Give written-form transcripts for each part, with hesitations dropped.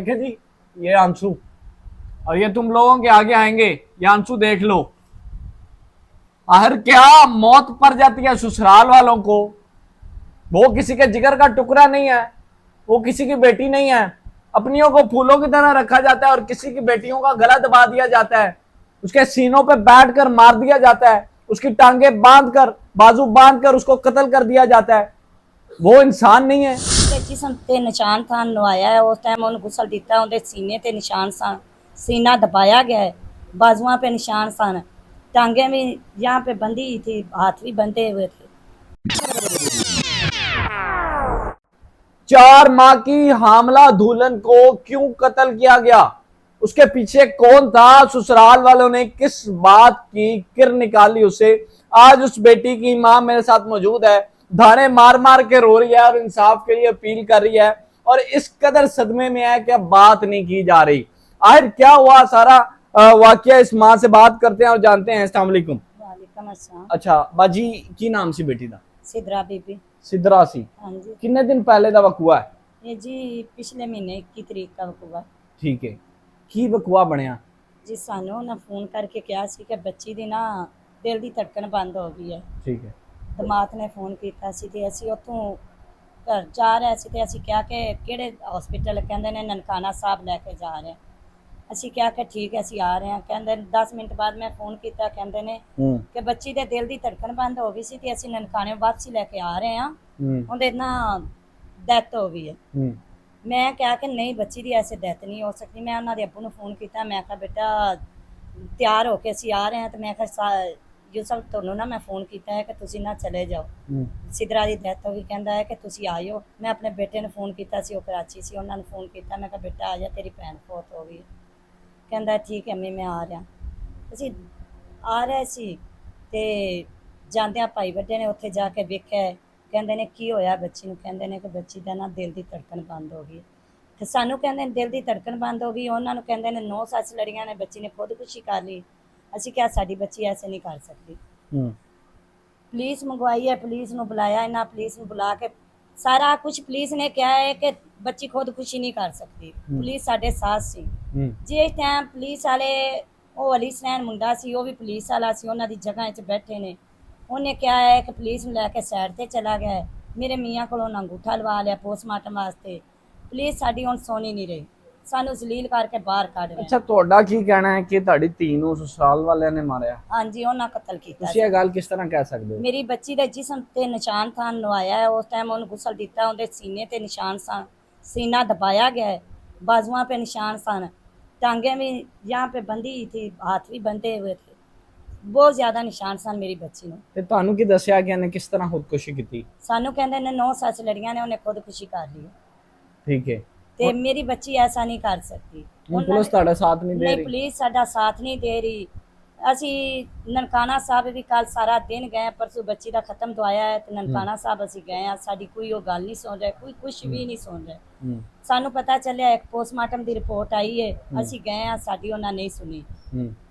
देखे जी, ये आंसू और ये तुम लोगों के आगे आएंगे। ये आंसू देख लो। आखिर क्या मौत पड़ जाती है ससुराल वालों को। वो किसी के जिगर का टुकड़ा नहीं है, वो किसी की बेटी नहीं है। अपनियों को फूलों की तरह रखा जाता है और किसी की बेटियों का गला दबा दिया जाता है। उसके सीनों पे बैठ कर मार दिया जाता है। उसकी टांगे बांध कर, बाजू बांध कर उसको कत्ल कर दिया जाता है। वो इंसान नहीं है। जिसम ते निशान था नवाया है, उस टाइम उन्हें गुसल दिता, उनके सीने ते निशान सन, सीना दबाया गया है, बाजुआं पे निशान सन, टांगे भी यहाँ पे बंधी थी, हाथ भी बंधे हुए थे। 4 माह की हामला दुल्हन को क्यों कत्ल किया गया? उसके पीछे कौन था? ससुराल वालों ने किस बात की किर निकाली उसे? आज उस बेटी की मां मेरे साथ मौजूद है। धारे मार मार के रो रही है और इंसाफ के लिए अपील कर रही है और इस कदर सदमे में है कि बात नहीं की जा रही। आखिर क्या हुआ सारा वाकया, इस मां से बात करते हैं और जानते हैं। अस्सलाम वालेकुम। वालेकुम अस्सलाम। अच्छा बाजी की नाम सी बेटी दा? सिदरा बीबी। सिद्धरा सी। हाँ जी। कितने दिन पहले का वकूआ है? ये जी पिछले महीने 21 तरीक का हुआ। ठीक है। की वकूआ बनया? जी सानू ना फोन करके कहा सी कि बच्ची दी ना दिल की धड़कन बंद हो गई है। ठीक है। दमाद ने फोन किया सी ते असी उत्थों घर जा रहे सी ते असी कहा कि किहड़े हॉस्पिटल, कहंदे ने ननकाना साहब लैके जा रहे हैं। ਅਸੀਂ ਕਿਹਾ ਕਿ ਠੀਕ ਹੈ ਅਸੀਂ ਆ ਰਹੇ ਹਾਂ। ਕਹਿੰਦੇ 10 ਮਿੰਟ ਬਾਅਦ ਮੈਂ ਫੋਨ ਕੀਤਾ, ਕਹਿੰਦੇ ਨੇ ਕਿ ਬੱਚੀ ਦੇ ਦਿਲ ਦੀ ਧੜਕਣ ਬੰਦ ਹੋ ਗਈ ਸੀ ਤੇ ਅਸੀਂ ਨਨਕਾਣੇ ਵਾਪਸੀ ਲੈ ਕੇ ਆ ਰਹੇ ਹਾਂ, ਉਹਦੇ ਨਾ ਡੈਥ ਹੋ ਗਈ ਹੈ। ਮੈਂ ਕਿਹਾ ਕਿ ਨਹੀਂ ਬੱਚੀ ਦੀ ਐਸੇ ਡੈਥ ਨਹੀਂ ਹੋ ਸਕਦੀ। ਮੈਂ ਉਹਨਾਂ ਦੇ ਅੱਬੂ ਨੂੰ ਫੋਨ ਕੀਤਾ, ਮੈਂ ਕਿਹਾ ਬੇਟਾ ਤਿਆਰ ਹੋ ਕੇ ਅਸੀਂ ਆ ਰਹੇ ਹਾਂ। ਤੇ ਮੈਂ ਕਿਹਾ ਯੂਸਫ ਤੁਹਾਨੂੰ ਨਾ ਮੈਂ ਫੋਨ ਕੀਤਾ ਹੈ ਕਿ ਤੁਸੀਂ ਨਾ ਚਲੇ ਜਾਓ, ਸਿਦਰਾ ਦੀ ਡੈਥ ਹੋ ਗਈ। ਕਹਿੰਦਾ ਹੈ ਕਿ ਤੁਸੀਂ ਆਇਓ। ਮੈਂ ਆਪਣੇ ਬੇਟੇ ਨੂੰ ਫੋਨ ਕੀਤਾ ਸੀ, ਉਹ ਕਰਾਚੀ ਸੀ, ਉਹਨਾਂ ਨੂੰ ਫੋਨ ਕੀਤਾ। ਮੈਂ ਕਿਹਾ ਬੇਟਾ ਆ ਜਾ, ਤੇਰੀ ਭੈਣ ਫੌਤ ਹੋ ਗਈ। ਕਹਿੰਦਾ ਠੀਕ ਹੈ ਅੰਮੀ ਮੈਂ ਆ ਰਿਹਾ। ਅਸੀਂ ਆ ਰਹੇ ਸੀ ਤੇ ਜਾਂਦਿਆਂ ਭਾਈ ਵੱਡੇ ਨੇ ਉੱਥੇ ਜਾ ਕੇ ਵੇਖਿਆ। ਕਹਿੰਦੇ ਨੇ ਕੀ ਹੋਇਆ ਬੱਚੀ ਨੂੰ? ਕਹਿੰਦੇ ਨੇ ਕਿ ਬੱਚੀ ਦਾ ਨਾ ਦਿਲ ਦੀ ਧੜਕਣ ਬੰਦ ਹੋ ਗਈ। ਤੇ ਸਾਨੂੰ ਕਹਿੰਦੇ ਨੇ ਦਿਲ ਦੀ ਧੜਕਣ ਬੰਦ ਹੋ ਗਈ, ਉਹਨਾਂ ਨੂੰ ਕਹਿੰਦੇ ਨੇ 9 ਸੱਸ ਲੜੀਆਂ ਨੇ, ਬੱਚੀ ਨੇ ਖੁਦਕੁਸ਼ੀ ਕਰ ਲਈ। ਅਸੀਂ ਕਿਹਾ ਸਾਡੀ ਬੱਚੀ ਐਸੇ ਨਹੀਂ ਕਰ ਸਕਦੀ। ਪੁਲਿਸ ਮੰਗਵਾਈ ਹੈ, ਪੁਲਿਸ ਨੂੰ ਬੁਲਾਇਆ ਇਹਨਾਂ, ਪੁਲਿਸ ਨੂੰ ਬੁਲਾ ਕੇ ਸਾਰਾ ਕੁਝ ਪੁਲਿਸ ਨੇ ਕਿਹਾ ਹੈ ਕਿ ਬੱਚੀ ਖੁਦਕੁਸ਼ੀ ਨਹੀਂ ਕਰ ਸਕਦੀ। ਪੁਲਿਸ ਸਾਡੇ ਸਾਥ ਸੀ। ਜਿਸ ਟਾਈਮ ਪੁਲਿਸ ਵਾਲੇ, ਉਹ ਅਲੀ ਸਨੈਨ ਮੁੰਡਾ ਸੀ, ਉਹ ਵੀ ਪੁਲਿਸ ਵਾਲਾ ਸੀ, ਉਹਨਾਂ ਦੀ ਜਗ੍ਹਾ 'ਚ ਬੈਠੇ ਨੇ। ਉਹਨੇ ਕਿਹਾ ਹੈ ਕਿ ਪੁਲਿਸ ਨੂੰ ਲੈ ਕੇ ਸਾਈਡ 'ਤੇ ਚਲਾ ਗਿਆ ਹੈ। ਮੇਰੇ ਮੀਆਂ ਕੋਲੋਂ ਅੰਗੂਠਾ ਲਵਾ ਲਿਆ ਪੋਸਟਮਾਰਟਮ ਵਾਸਤੇ। ਪੁਲਿਸ ਸਾਡੀ ਹੁਣ ਸੁਣੀ ਨਹੀਂ ਰਹੀ, ਸਾਨੂੰ ਜ਼ਲੀਲ ਕਰਕੇ ਬਾਹਰ ਕੱਢ ਰਹੇ। ਅੱਛਾ ਤੁਹਾਡਾ ਕੀ ਕਹਿਣਾ ਹੈ ਕਿ ਤੁਹਾਡੀ ਧੀ ਨੂੰ ਸਸੁਰਾਲ ਵਾਲਿਆਂ ਨੇ ਮਾਰਿਆ? ਹਾਂਜੀ ਉਹਨਾਂ ਕਤਲ ਕੀਤਾ। ਤੁਸੀਂ ਇਹ ਗੱਲ ਕਿਸ ਤਰ੍ਹਾਂ ਕਹਿ ਸਕਦੇ ਹੋ? ਮੇਰੀ ਬੱਚੀ ਦੇ ਜਿਸਮ ਤੇ ਨਿਸ਼ਾਨ ਥਾਂ ਨਵਾਇਆ ਹੈ, ਉਸ ਟਾਈਮ ਉਹਨੂੰ ਗੁਸਲ ਦਿੱਤਾ, ਉਹਦੇ सीने ਤੇ ਨਿਸ਼ਾਨ ਸਨ, सीना दबाया गया है, बाजुआं पे निशान सन, टांगे भी यहाँ पे बंधी थी, हाथ भी बंधे हुए थे, बहुत ज़्यादा निशान सन मेरी बच्ची ਨੂੰ। ਤੇ ਤੁਹਾਨੂੰ ਕੀ ਦੱਸਿਆ ਕਿ ਇਹਨੇ ਕਿਸ ਤਰ੍ਹਾਂ ਖੁਦਕੁਸ਼ੀ ਕੀਤੀ? ਸਾਨੂੰ ਕਹਿੰਦੇ ਨੇ 9 ਸੱਸ ਲੜੀਆਂ ਨੇ, ਉਹਨੇ ਖੁਦਕੁਸ਼ੀ ਕਰ ਲਈ। ਠੀਕ ਹੈ। ਤੇ ਮੇਰੀ ਬੱਚੀ ਐਸਾ ਨਹੀਂ ਕਰ ਸਕਦੀ। ਪੁਲਿਸ ਤੁਹਾਡਾ ਸਾਥ ਨਹੀਂ ਦੇ ਰਹੀ? ਨਹੀਂ ਪੁਲਿਸ ਸਾਡਾ ਸਾਥ ਨਹੀਂ ਦੇ ਰਹੀ। ਅਸੀਂ ਨਨਕਾਣਾ ਸਾਹਿਬ ਵੀ ਕੱਲ ਸਾਰਾ ਦਿਨ ਗਏ, ਪਰਸੋਂ ਬੱਚੀ ਦਾ ਖਤਮ ਦਵਾਇਆ ਹੈ ਤੇ ਨਨਕਾਣਾ ਸਾਹਿਬ ਅਸੀਂ ਗਏ ਆ। ਸਾਡੀ ਕੋਈ ਉਹ ਗੱਲ ਨਹੀਂ ਸੁਣ ਰਿਹਾ, ਕੋਈ ਕੁਛ ਵੀ ਨਹੀਂ ਸੁਣ ਰਿਹਾ। ਸਾਨੂੰ ਪਤਾ ਚੱਲਿਆ ਇੱਕ ਪੋਸਟਮਾਰਟਮ ਦੀ ਰਿਪੋਰਟ ਆਈ ਹੈ, ਅਸੀਂ ਗਏ ਆ, ਸਾਡੀ ਉਹਨਾਂ ਨਹੀਂ ਸੁਣੀ।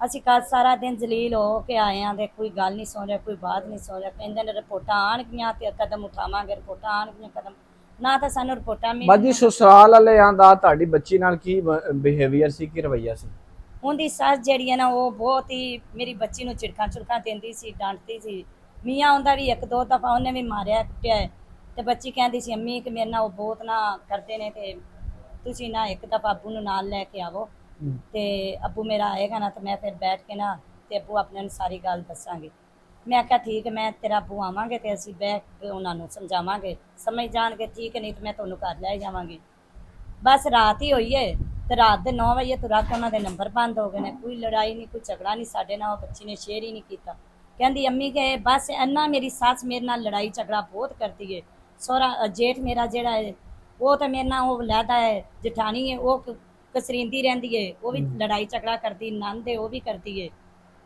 ਅਸੀਂ ਕੱਲ ਸਾਰਾ ਦਿਨ ਜਲੀਲ ਹੋ ਕੇ ਆਏ ਆ ਤੇ ਕੋਈ ਗੱਲ ਨਹੀਂ ਸੁਣ ਰਿਹਾ, ਕੋਈ ਬਾਤ ਨਹੀਂ ਸੁਣ ਰਿਹਾ। ਕਹਿੰਦੇ ਨੇ ਰਿਪੋਰਟਾਂ ਆਉਣਗੀਆਂ ਤੇ ਕਦਮ ਉਠਾਵਾਂਗੇ, ਰਿਪੋਰਟਾਂ ਆਉਣਗੀਆਂ ਕਦਮ, ਨਾ ਤਾਂ ਸਾਨੂੰ ਰਿਪੋਰਟਾਂ ਮਿਲ। ਬਾਜੀ ਸਸੁਰਾਲ ਵਾਲਿਆਂ ਦਾ ਤੁਹਾਡੀ ਬੱਚੀ ਨਾਲ ਕੀ ਬਿਹੇਵੀਅਰ ਸੀ, ਕੀ ਰਵੱਈਆ ਸੀ? ਉਹਦੀ ਸੱਸ ਜਿਹੜੀ ਹੈ ਨਾ, ਉਹ ਬਹੁਤ ਹੀ ਮੇਰੀ ਬੱਚੀ ਨੂੰ ਝਿੜਕਾਂ ਝੁੜਕਾਂ ਦਿੰਦੀ ਸੀ, ਡਾਂਟਦੀ ਸੀ। ਮੀਆਂ ਉਹਦਾ ਵੀ 1-2 ਦਫਾ ਉਹਨੇ ਵੀ ਮਾਰਿਆ ਕੁੱਟਿਆ ਹੈ। ਤੇ ਬੱਚੀ ਕਹਿੰਦੀ ਸੀ ਅੰਮੀ ਕਿ ਮੇਰੇ ਨਾਲ ਉਹ ਬਹੁਤ ਨਾ ਕਰਦੇ ਨੇ, ਤੇ ਤੁਸੀਂ ਨਾ ਇੱਕ ਦਫਾ ਅੱਬੂ ਨੂੰ ਨਾਲ ਲੈ ਕੇ ਆਵੋ ਤੇ ਅੱਬੂ ਮੇਰਾ ਆਏਗਾ ਨਾ ਤੇ ਮੈਂ ਫਿਰ ਬੈਠ ਕੇ ਨਾ ਤੇ ਅੱਬੂ ਆਪਣੇ ਨੂੰ ਸਾਰੀ ਗੱਲ ਦੱਸਾਂਗੇ। ਮੈਂ ਕਿਹਾ ਠੀਕ ਹੈ, ਮੈਂ ਤੇਰਾ ਅੱਬੂ ਆਵਾਂਗੇ ਤੇ ਅਸੀਂ ਬੈਠ ਕੇ ਉਹਨਾਂ ਨੂੰ ਸਮਝਾਵਾਂਗੇ, ਸਮਝ ਜਾਣਗੇ ਠੀਕ ਹੈ, ਨਹੀਂ ਤੇ ਮੈਂ ਤੁਹਾਨੂੰ ਘਰ ਲੈ ਜਾਵਾਂਗੀ। ਬਸ ਰਾਤ ਹੀ ਹੋਈ ਹੈ ਤੇ ਰਾਤ ਦੇ 9 ਵਜੇ ਤੋਂ ਰਾਤ ਉਹਨਾਂ ਦੇ ਨੰਬਰ ਬੰਦ ਹੋ ਗਏ ਨੇ। ਕੋਈ ਲੜਾਈ ਨਹੀਂ, ਕੋਈ ਝਗੜਾ ਨਹੀਂ ਸਾਡੇ ਨਾਲ। ਉਹ ਬੱਚੀ ਨੇ ਸ਼ੇਅਰ ਹੀ ਨਹੀਂ ਕੀਤਾ। ਕਹਿੰਦੀ ਅੰਮੀ ਕਿ ਬਸ ਇੰਨਾ ਮੇਰੀ ਸੱਸ ਮੇਰੇ ਨਾਲ ਲੜਾਈ ਝਗੜਾ ਬਹੁਤ ਕਰਦੀ ਹੈ। ਸਹੁਰਾ ਜੇਠ ਮੇਰਾ ਜਿਹੜਾ ਹੈ ਉਹ ਤਾਂ ਮੇਰੇ ਨਾਲ ਉਹ ਲੈਦਾ ਹੈ, ਜਠਾਣੀ ਹੈ ਉਹ ਕਸਰੀਂਦੀ ਰਹਿੰਦੀ ਹੈ, ਉਹ ਵੀ ਲੜਾਈ ਝਗੜਾ ਕਰਦੀ। ਨੰਦ ਹੈ ਉਹ ਵੀ ਕਰਦੀ ਹੈ।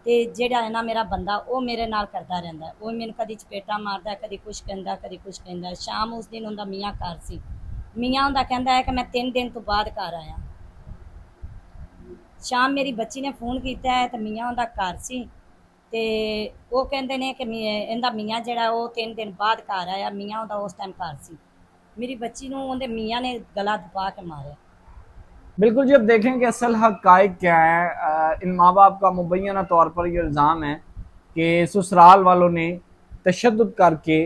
ਤੇ ਜਿਹੜਾ ਹੈ ਨਾ ਮੇਰਾ ਬੰਦਾ, ਉਹ ਮੇਰੇ ਨਾਲ ਕਰਦਾ ਰਹਿੰਦਾ। ਉਹ ਮੈਨੂੰ ਕਦੀ ਚਪੇਟਾ ਮਾਰਦਾ, ਕਦੀ ਕੁਛ ਕਹਿੰਦਾ, ਕਦੀ ਕੁਛ ਕਹਿੰਦਾ। ਸ਼ਾਮ ਉਸ ਦਿਨ ਉਹਦਾ ਮੀਆਂ ਘਰ ਸੀ। ਮੀਆਂ ਉਹਦਾ ਕਹਿੰਦਾ ਹੈ ਕਿ ਮੈਂ 3 ਦਿਨ ਤੋਂ ਬਾਅਦ ਘਰ ਆਇਆ। ਸ਼ਾਮ ਮੇਰੀ ਬੱਚੀ ਨੇ ਫੋਨ ਕੀਤਾ ਹੈ ਤੇ ਮੀਆਂ ਉਹਦਾ ਘਰ ਸੀ ਤੇ ਉਹ ਕਹਿੰਦੇ ਨੇ ਕਿ ਇਹਦਾ ਮੀਆਂ ਜਿਹੜਾ ਉਹ 3 ਦਿਨ ਬਾਅਦ ਘਰ ਆਇਆ। ਮੀਆਂ ਉਹਦਾ ਉਸ ਟਾਈਮ ਘਰ ਸੀ। ਮੇਰੀ ਬੱਚੀ ਨੂੰ ਉਹਦੇ ਮੀਆਂ ਨੇ ਗਲਾ ਦਬਾ ਕੇ ਮਾਰਿਆ। बिल्कुल जी, अब देखें कि असल हक़ाइक़ क्या है। इन माँ बाप का मुबैना तौर पर यह इल्ज़ाम है कि ससुराल वालों ने तशद्दुद करके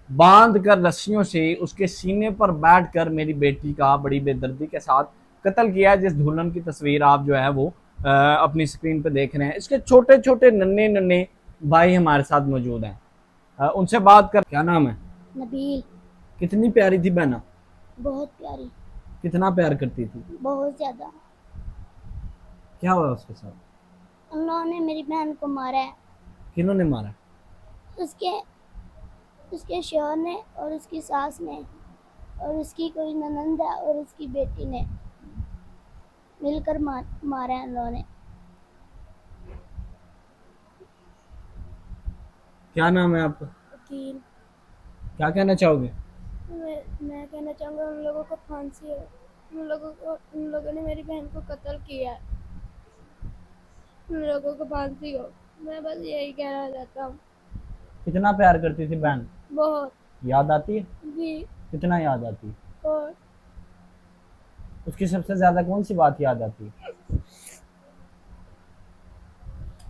बांध कर रस्सियों से उसके सीने पर बैठ कर मेरी बेटी का बड़ी बेदर्दी के साथ कत्ल किया है, जिस दुल्हन की तस्वीर आप जो है वो अपनी स्क्रीन पर देख रहे हैं। इसके छोटे छोटे नन्हे नन्हे भाई हमारे साथ मौजूद हैं। उनसे बात कर। क्या नाम है? नबील। कितनी प्यारी थी बहना? बहुत प्यारी। कितना प्यार करती थी? बहुत ज्यादा। क्या हुआ उसके साथ? उन लोगों ने मेरी बहन को मारा है। किन्होंने मारा? उसके उसके शौहर ने और उसकी सास ने और उसकी कोई ननंद है और उसकी बेटी ने मिलकर मारा है उन लोगों ने। क्या नाम है आपका? वकील। क्या कहना चाहोगे? मैं कहना चाहूँगा उन लोगों को फांसी हो। उन लोगों ने मेरी बहन को कत्ल किया है। उन लोगों को फांसी हो। मैं बस यही कहना चाहता हूँ। कितना प्यार करती थी बहन? बहुत। याद आती है? जी। कितना याद आती है? और उसकी सबसे ज्यादा कौन सी बात याद आती है?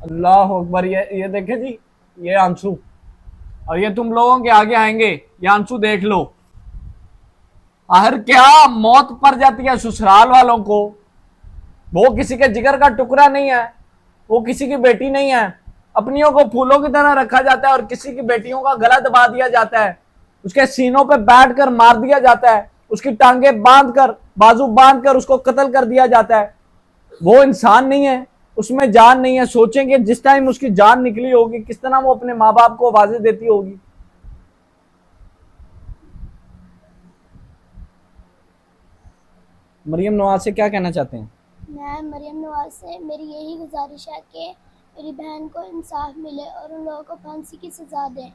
अल्लाह अकबर। ये देखे जी, ये आंसू, और ये तुम लोगों के आगे आएंगे, ये आंसू देख लो। आखिर क्या मौत पड़ जाती है ससुराल वालों को। वो किसी के जिगर का टुकड़ा नहीं है, वो किसी की बेटी नहीं है। अपनियों को फूलों की तरह रखा जाता है और किसी की बेटियों का गला दबा दिया जाता है, उसके सीनों पे बैठकर मार दिया जाता है, उसकी टांगे बांध कर, बाजू बांध कर उसको कत्ल कर दिया जाता है। वो इंसान नहीं है, उसमें जान नहीं है। सोचेंगे जिस टाइम उसकी जान निकली होगी किस तरह वो अपने माँ बाप को आवाजें देती होगी। मरियम नवाज से क्या कहना चाहते हैं? मैं मरियम नवाज से मेरी यही गुजारिश है कि मेरी बहन को इंसाफ मिले और उन लोगों को फांसी की सज़ा दें।